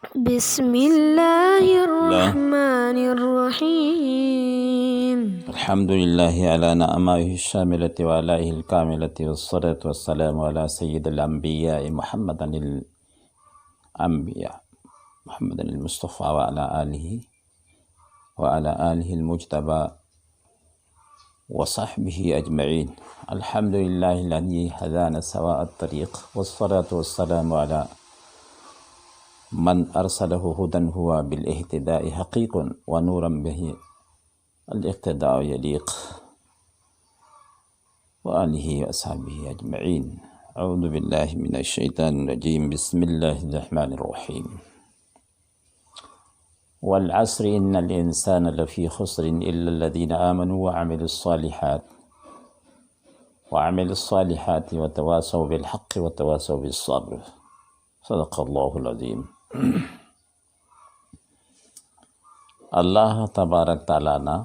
بسم الله الله. الرحمن الرحيم الحمد لله على نعمائه الشاملة وآلائه الكاملة والصلاة والسلام على سيد الأنبياء محمد المصطفى وعلى آله المجتبى وصحبه أجمعين. الحمد لله الذي هدانا سواء الطريق، والصلاة والسلام على من أرسله هدى هو بالاهتداء حقيق، ونورا به الاقتداء يليق، وآله وأصحابه أجمعين. أعوذ بالله من الشيطان الرجيم. بسم الله الرحمن الرحيم. والعصر إن الإنسان لفي خسر إلا الذين آمنوا وعملوا الصالحات وتواصوا بالحق وتواصوا بالصبر. صدق الله العظيم. الله تبارك تعالى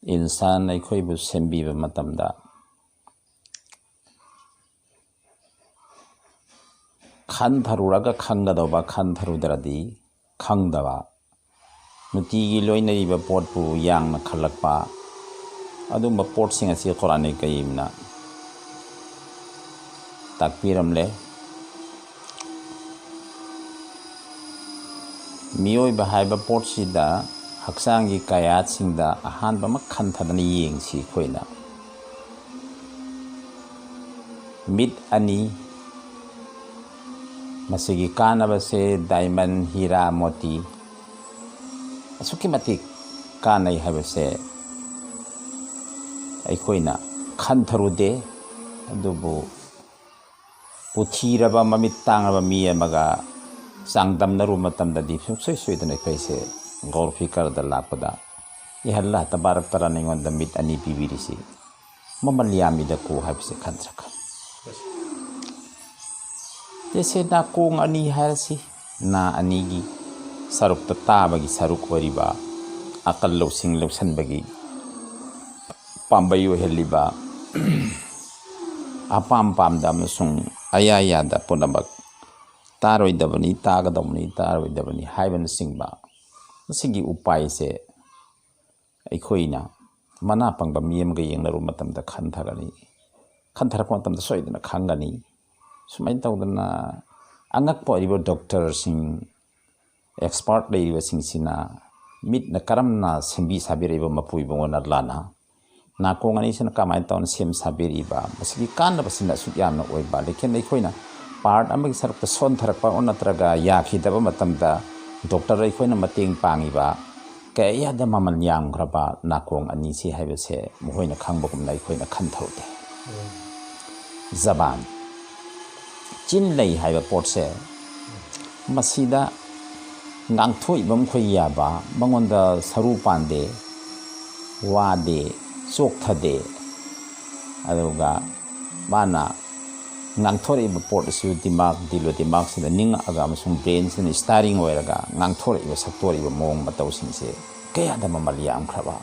إنسان أيكوي سنبي بمتمدا خان ثرورغا خانغدوبا خان ثرودردي خانغدبا नुतिगी लोइनरिबा पोटपु यांगना खलकपा अदुम्बा पोटसिंग असि कुरान कयिमना ताकपिरमले मियोइबा हाइबा पोटसिदा हक्सांगी कायातसिंगदा अहानबा मा खनथदनी येंगसि खोइना मिट अनि मसिगी कानबसे डायमंड हीरा मोती असुकी मतिक कानै हाइबसे अखोइना खनथरुदे अदुबु पुथीरबा ममित तांगबा मी अमगा चांगदमनरु मतमददि सुसै सुइदने कैसे गौर फिकर द लापदा यहल्ला तबारक तआला निगोन द मिट अनि पिबिरिसि ममल यामी द को हाइबसे खनसक जैसे ना कोंग अनि हारसी ना अनिगी सरुक ताबगी सरुक वरिबा अकल लौसिंग लौसनबगी पाम्बई ओहेलिबा अपाम पामदा मसुंग अयायादा पुनमक तारोइदबनी तागदबनी तारोइदबनी हाइबन सिंगबा मसिगी उपाय से अखोइना मना पंगबा मियमगा येंगनरु मतमदा खनथरक मतमदा सोइदना खांगनी सुमाइन तौदना अंगक परिबो डॉक्टर सिंग एक्सपर्ट लेरिबा सिंगसिना मिटना करमना सेंबी साबिरेबा मपुइबोना लाना नाकोंग अनिसना कमाइन तौन सेम साबिरिबा मसिगी कानबसिना सुयामना ओइबा लेकिन अखोइना पार्ट अमगी सरकता सोनथरकपा नत्रगा याखिदबा मतमदा डॉक्टर अखोइना मतेंग पांगिबा कयादा ममल यांग्रबा नाकोंग अनिसि हाइबसे मोहोइना खांबगुमना अखोइना खनथौदे जबान चिन लई हाइबा पोटसे मसिदा गांथोइबम खोइयाबा मंगोंदा सरू पांदे वादे चोकथदे अदुगा माना गांथोरिबा पोटसु दिमाग दिलो दिमाग से निंग अगा मसुंग ब्रेन से स्टारिंग ओइरगा गांथोरिबा सक्तोरिबा मोंग मतौसिंसे कयादा ममल यांग्रबा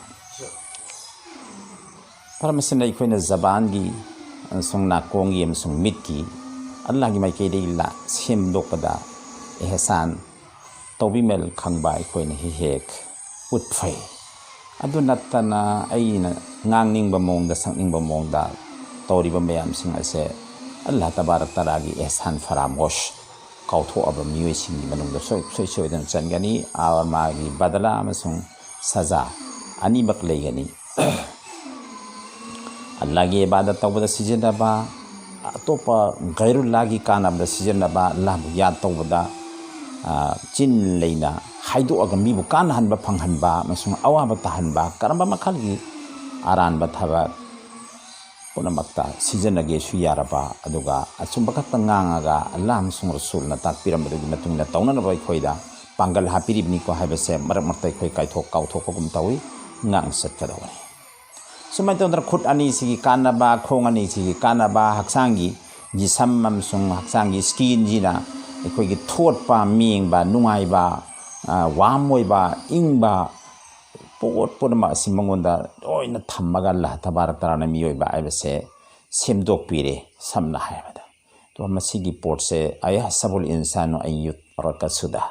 परमसिना इखोइना जबानगी अनसुंग नाकोंगी अमसुंग मिटकी अल्लाह की माइकेदे ला सेमदोकदा एहसान तौबिमेल खंगबा अखोइना हेक उतफै अदु नत्तना अइना ngang मोंगदा संगनिंगबा मोंगदा तौरिबा मयामसिंग असे अल्लाह तबारक तआला की एहसान फरामोश काउथोअबा मियोइसिंगि मनुंगदा सोइदन चनगनी आवर मागी बदला अमसुंग सजा अनिमक लेगनी अल्लाह की इबादत तौबदा सिजनबा अतोपा गैरुल्लाह की कानबदा सिजनबा अल्लाह बु याद तौबदा चिन लेना हाइदोअगा मीबु कानहनबा फंगहनबा मसुंग अवाबा तहनबा करमबा मखलगी आरानबा थबा पुनमक्ता सिजनगे सुयारबा अदुगा अचुंबा खक्ता ngangaga अल्लाह मसुंग रसूलना ताकपिरमदुगी मतुंगना तौननबा अखोइदा पांगल हापिरिबनी को हाइबसे मरक मरक अखोइ काइथोक काउथोकगुम तौइ ngang सत्कदवनि सुमाइ तौदर खुद अनि सिगी कानबा खोंग अनि सिगी कानबा हक्सांगी जिसम अमसुंग हक्सांगी स्किन जिना अखोइगी थोटपा मिंगबा नुंगाइबा वामोइबा इंगबा पोट पुनमा सिमंगोंदा लोइना थम्मगा अल्लाह तबारक तआला मियोइबा आइबसे सेमदोक पिरे समना हायबदा तो मसीगी पोर्ट से अयह सबुल इंसान युतरकसुदा,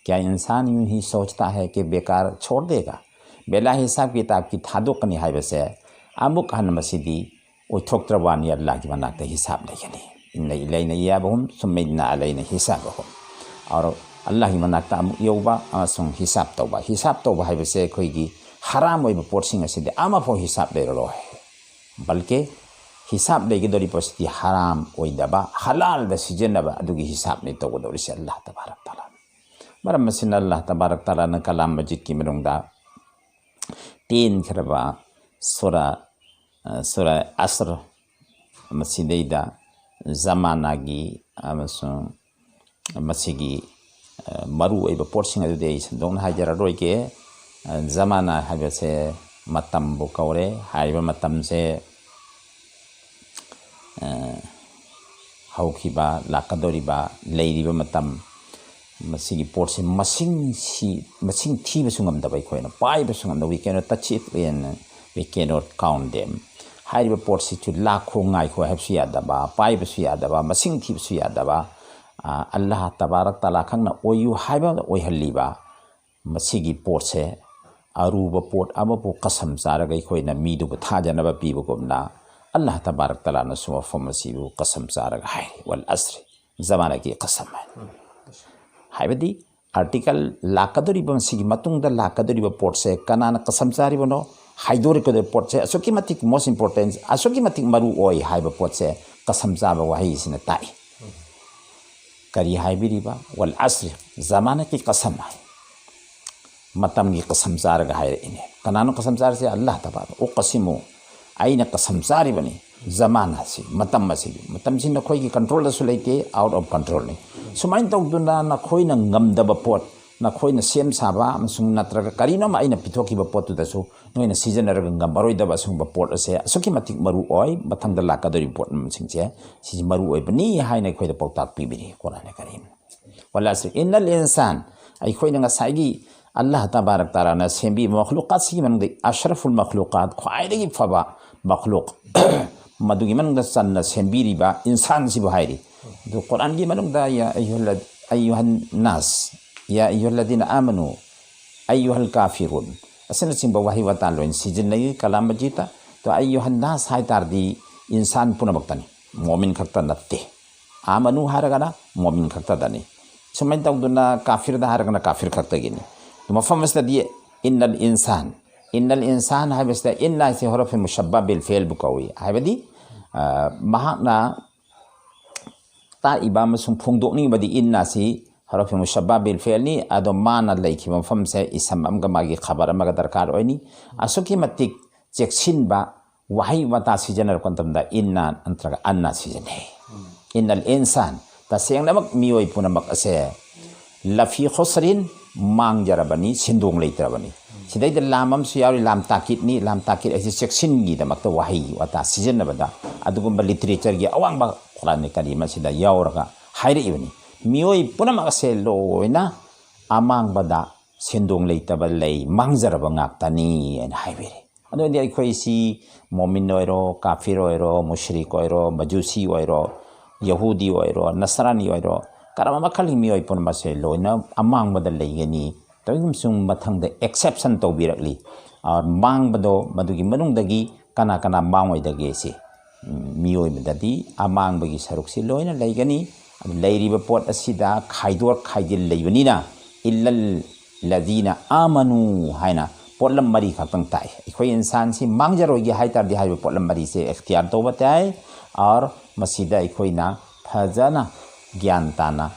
क्या इंसान यूं ही सोचता है कि बेकार छोड़ देगा, बेला हिसाब किताब की थादोकनी है बसे अमुक हन मसीदी ओथोक्त्रवानी अल्लाह की मनाते हिसाब लेगनी इन्ना इलैना याबहुम सुम्मैना अलैना हिसाबहुम और अल्लाह की मनाता अमुक यौबा अमसुंग हिसाब तौबा है बसे कोईगी हराम होइबा पोर्टसिंग असिदे अमाफो हिसाब लेररोय, बल्कि हिसाब लेगदोरी पोस्ती हराम ओइदबा हलाल द सिजनबा अदुगी हिसाब ने तौगदोरिसे अल्लाह तबारक ताला मरम मसिन अल्लाह तबारक ताला न कलाम मजिद की मनुंगदा तीन खरबा सूरा असर मसीदैदा जमानागी मसीगी मरु ओइबा पोर्टसिंग अदुदे संदोंग हाइजररोइगे जमाना हाइबसे मतम बुकौरे हाइबा मतम से हौखिबा लाकदोरिबा लेरिबा मतम मसीगी पोर्ट से मसिंग थीबसु ngамदबा इखोयना पाइबसु ngамदा we cannot touch it and we cannot count them हाइबा पोर्ट से चु लाखो ngaइखो हाइबसु यादबा पाइबसु यादबा मसिंग थीबसु यादबा अल्लाह तबारक ताला खंगना ओयु हाइबा ओइहल्लिबा मसीगी पोर्ट से अरूबा पोर्ट अमपो कसम चारगा इखोयना मीदुबा थाजनबा पीबगुमना अल्लाह तबारक ताला न सुवफम मसीबु कसम चारगा हाय वल अस्र जमाना की कसम है हाइबदी आर्टिकल लाकदोरिबा मसीगी मतुंगदा लाकदोरिबा पोर्ट से कनाना कसम चारिबनो हाइदोरिको पोर्ट से असोकी मतिक मोस्ट इंपोर्टेंट असोकी मतिक मरु ओय हाइबा पोर्ट से कसम चाबा वही सिना ताई करी हाइबिरिबा वल अस्र जमाना की कसम है मतम की कसम चारगा हाय इने कनानो कसम चार से अल्लाह तबारक ओ कसिमो आइना कसम चारिबनी जमाना से मतम से नखोई की कंट्रोल दसु लेते आउट ऑफ कंट्रोल ने सुमाइन तौदुना नखोई न ngамदब पोट नखोई न सेम साबा अमसुंग नत्रगा करिनम आइना पिथोकिबा पोट दसु नोइना सिजनरगा ngамबरोइदबा सुंगबा पोट असे असुकी मतिक मरु ओय मथंगदा लाकदोरि पोट मसिंगसे सि मरु ओय बनी हाइना खोइदा पौताक पिबिनि कुरान करीम वलास इन्नल इंसान आई खोइना ngसाइगी अल्लाह तबारक ताला न सेंबी मखलूकात सी मनदे अशरफुल मखलूकात ख्वाइदगी फबा मखलूक मदुगी मनदा सन्न सेंबीरिबा इंसान सिबो हाइरी दो कुरान की मनदा या अय्युहन नास या अय्युहल्लदीना आमनु अय्युहल काफिरुन असन सिंबा वही वता लोइन सीजन नहीं कलाम मजीता तो अय्युहन नास हाय तारदी इंसान पुनबक्तनी मोमिन खक्ता नत्ते आमनु हारगना मोमिन खक्ता दनी सुमैन तौदुना काफिर दा हारगना काफिर खक्तगिनी मफम मस्तदी इन्नल इंसान है बस इन्ना से हरफ मुशब्बा बिल फेल बुकवी है बदी महाना ता इबा मसुम फुंगदोकनी बदी इन्ना से हरफ मुशब्बा बिल फेल नी अदो माना लेखि मफम से इसम अमगा मागी खबर अमगा दरकार ओइनी असुकी मतिक चेक्सिनबा वही वता सीजनर कोंतमदा इन्ना अंतरगा अन्ना सीजन है इन्नल इंसान तसेंगनमक मियोय पुनमक असे लफी खुसरिन मांग जरबनी सिंदोंग लेत्रबनी सिदैद लामम सुयावरी लाम ताकित ऐसे सेक्शन गी दमकत वही वता सिजनबदा अदुगुम लिटरेचर गी अवांग कुरान करीम सिदा यावरगा हाइरेबनी मियोय पुनमक से लोइना अमांग बदा सिंदोंग लेतब लई मांग जरब ngakतनी एन हाइबेरे अदोदि अखोइसी मोमिन ओइरो काफिर ओइरो मुशरिक ओइरो मजूसी ओइरो यहूदी ओइरो नसरानी ओइरो करम मखल मियोय पुनम से लोइना अमांग बदा लेगनी तोइम सुंग मथंग एक्सेप्शन तौबिरकली और मांग बदो मदुगी मनुंगदगी कना कना मांगोइदगे से मियोय मददी अमांग बगी सरुक से लोइना लेगनी लेरिबा पोट असिदा खाइदोर खाइदिल लेबनिना इल्लल लदीना आमनु हाइना पोटलम मरी खतंग ताई इखोय इंसान से मांगजरोगी हाइतार दि हाइबे पोटलम मरी से इख्तियार तो बताए और मसीदा इखोयना फजना ज्ञान ताना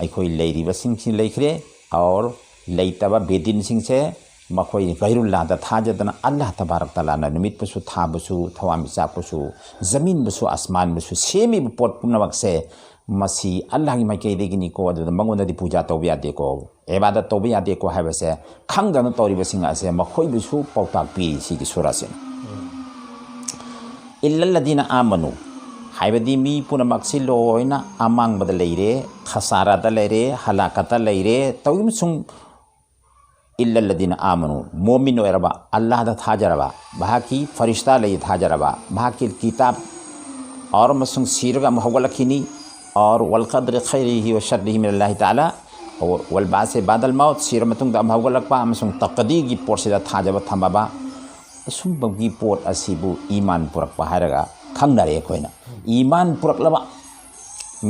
अखोई लेरिबा सिंह लेखरे और लेतबा बेदिन सिंह से मखोई गैरुल्लाह दा थाजदना अल्लाह तबारक ताला ना निमित पसु थाबसु थवामिसा पसु जमीन बसु आसमान बसु सेमी पोट पुनमक से मसी अल्लाह की माइके देगिनी को अद मंगोनदी पूजा तौब यादे को इबादत तौब यादे को हाबसे खंगदन तौरिबा सिंह असे मखोई बसु पौताक पी सी की सूरा से इल्लल लदीना आमनु हाइबदी मी पुनमक्सी लोइना अमांग बद लेरे खसारा द लेरे हलाकत लेरे तौम सुंग इल्लल लदीना आमनु मोमिन ओरबा अल्लाह द थाजरबा बाकी फरिश्ता ले थाजरबा बाकी किताब और मसुंग सीरगा महगलखिनी और वल क़द्र खैरिही व शर्रिही मिनल्लाहि ताला और वल बासे बादल मौत सीर मतुंग दा महगलकपा अमसुंग तकदीगी पोर्सिदा थाजब थमबा असुंबगी पोट असिबु ईमान पुरकपा हायरगा खंगनारे अखोइना ईमान पुरकलबा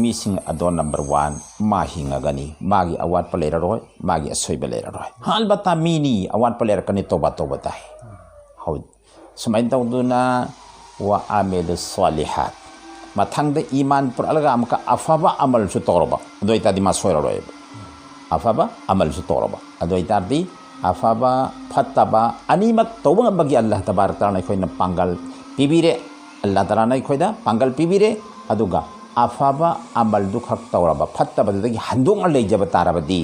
मीसिंग अदो नंबर 1 मा हिंगगनी मागी अवाट पलेररोय मागी असोइबा लेररोय हालबता मीनी अवाट पलेरकनी तोबा तोबा ताई हौ सुमाइन तौदुना व आमेल सालिहात मथंग द ईमान पुरलगा अमका अफबा अमल सु तोरबा दोइता दिमा सोयररोय अफबा अमल सु तोरबा अदोइता दी अफबा फत्तबा अनिमक तौबा बगी अल्लाह तबारक तआला नखोइना पांगल पिबिरे अल्लाह तआला नखोइदा पांगल पिबिरे अदुगा अफबा अमल दुखक तौरबा फत्तबदगी हंदोंग लेजब तारबदी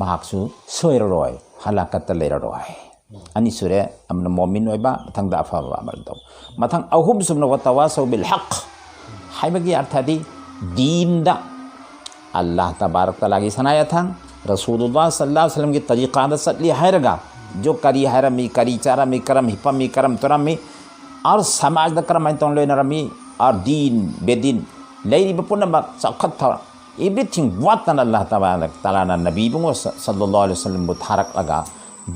माकसु सोयररोय हलाकत लेररोय अनि सुरे अमन मोमिन ओइबा मथंग द अफबा अमल दो मथंग अहुम सुबन व तवासौ बिल हक हाइबगी अर्थादि दीन दा अल्लाह तबारक तआला की सनाया था रसूलुल्लाह सल्लल्लाहु अलैहि वसल्लम की तरीक़ा दा सतली हैरगा जो करी हैरमी करी चारमी करम हिपमी करम तुरमी और समाज द करम तो लेनरमी और दीन बेदीन लेरिब पुनमक चखत था एवरीथिंग वाट अल्लाह तबारक तआला नबी बुंगो सल्लल्लाहु अलैहि वसल्लम बु थारक लगा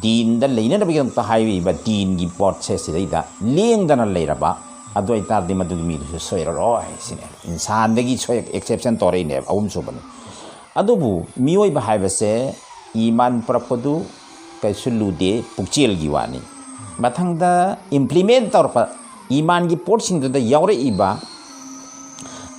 दीन द लेने बगी त हाइबा दीन की पोट से सिदा लेंदना लेरबा अदोइ तारदि मदु मी सोयररोय सिने इंसान दगी सोय एक्सेप्शन तोरैने अहुम सुबन अदुबु मियोय बहाइबसे ईमान प्रपदु कैसुलुदे पुक्चेल की वानी मथंग द इम्प्लीमेंट तौरप ईमान की पोट सिंग द यावरे इबा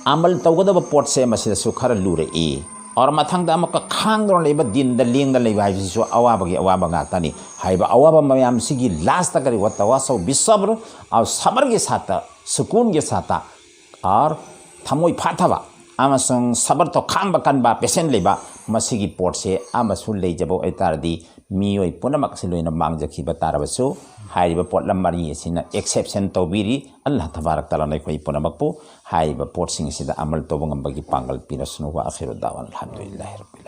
अमल तौगदब पोट से मसिदसु खर लुरे ए और मथंग द अमक खांगदोन लेबा दिन द लेंग द लेबा हाइबसिसु अवाबगी अवाबा गातानी हाइबा अवाबा मयाम सिगी लास्ट तक व तवासौ बिसब्र और सबर के साथ सुकून के साथ और थमोय फाथबा आमसंग सबर तो खांग कनबा पेशेंट लेबा मसिगी पोट से आमसु लेजबो एतारदी मियोय पुनमक से लोइना मांगजखिबा तारबसु हाइबा पोट लमरी सिना एक्सेप्शन तौबिरी अल्लाह तबारक तआला नै खोइ पुनमकपु हाइबा पोट सिंग सिदा अमल तोबंगबगी पांगल पिरसनु व आखिरु दावान अल्हम्दुलिल्लाहि रब्बिल